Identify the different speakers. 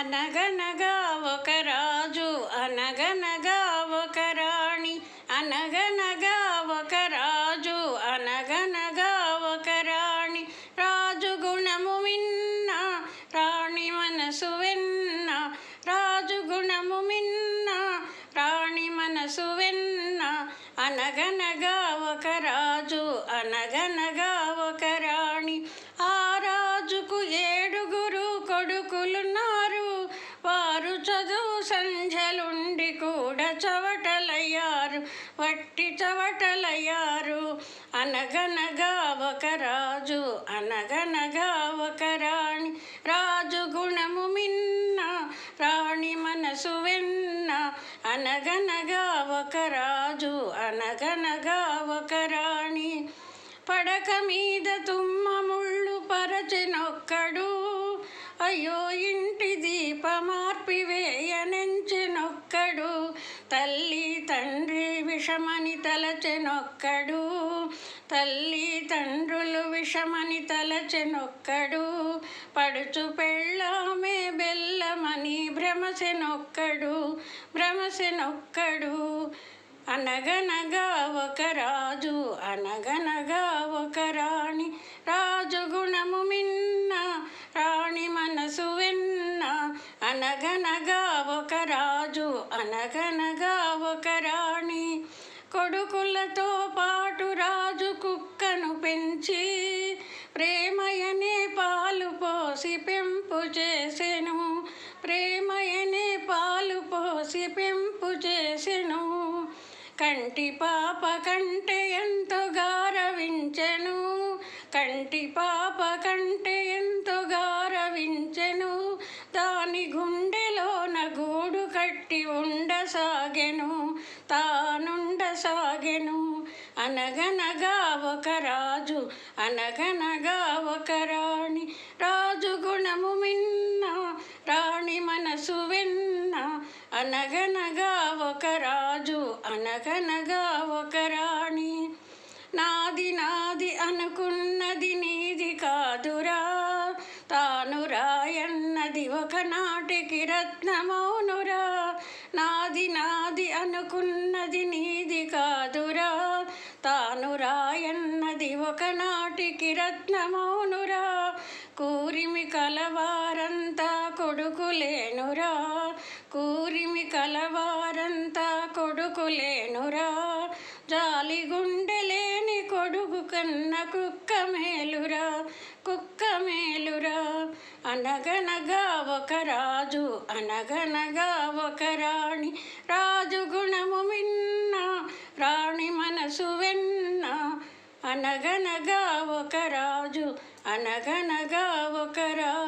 Speaker 1: అనగనగా ఒక రాజు అనగనగా ఒక రాణి అనగనగా ఒక రాజు అనగనగా ఒక రాణి రాజు గుణము విన్న రాణి మనసు వెన్న రాజు గుణము విన్న రాణి మనసు వెన్న అనగనగా ఒక రాజు అనగనగా ఒక రాణి ఆ రాజుకు 7 కొడుకులున్నారు వారు చదువు సంధ్యలుండి కూడా చవటలయ్యారు వట్టి చవటలయ్యారు అనగనగా ఒక రాజు అనగనగా ఒక రాణి రాజు గుణము మిన్న రాణి మనసు వెన్న అనగనగా ఒక రాజు అనగనగా ఒక రాణి పడక మీద తుమ్మ ముళ్ళు పరచెనొక్కడు అయ్యో ఇంటి దీపమార్పివేయనెంచెనొక్కడు తల్లి తండ్రి విషమని తలచెనొక్కడు తల్లి తండ్రులు విషమని తలచెనొక్కడు పడుచు పెళ్ళామే బెల్లమని భ్రమసెనొక్కడు అనగనగా ఒక రాజు అనగనగా ఒక రాణి రాజు గుణము మిన్న రాణి మనసు వెన్న అనగనగా ఒక రాజు అనగనగా ఒక రాణి కొడుకులతో పాటు రాజు కుక్కను పెంచి ప్రేమయనే పాలు పోసి పెంపు చేసెను ప్రేమయనే పాలు పోసి పెంపు చేసెను కంటి పాప కంటే ఎంతో గారవించెను కంటి పాప కంటే ఎంతో గారవించెను దాని గుండెలోన గూడు కట్టి ఉండసాగెను తానుండసాగెను అనగనగా ఒక రాజు అనగనగా ఒక రాణి రాజు గుణము మిన్న రాణి మనసు వెన్న అనగనగా ఒక రాజు అనగనగా ఒక రాణి నాది నాది అనుకున్నది నీది కాదురా తాను రాయన్నది ఒకనాటికి రత్నమౌనురా నాది నాది అనుకున్నది నీది కాదురా తాను రాయన్నది ఒకనాటికి రత్నమౌనురా కూరిమి కలవారంతా కొడుకులేనురా కూరిమి కలవారంతా కొడుకులేనురా జాలి గుండెలేని కొడుకు కన్న కుక్క మేలురా అనగనగా ఒక రాజు అనగనగా ఒక రాణి రాజు గుణము మిన్న రాణి మనసు వెన్న అనగనగా ఒక రాజు అనగనగా ఒక రాణి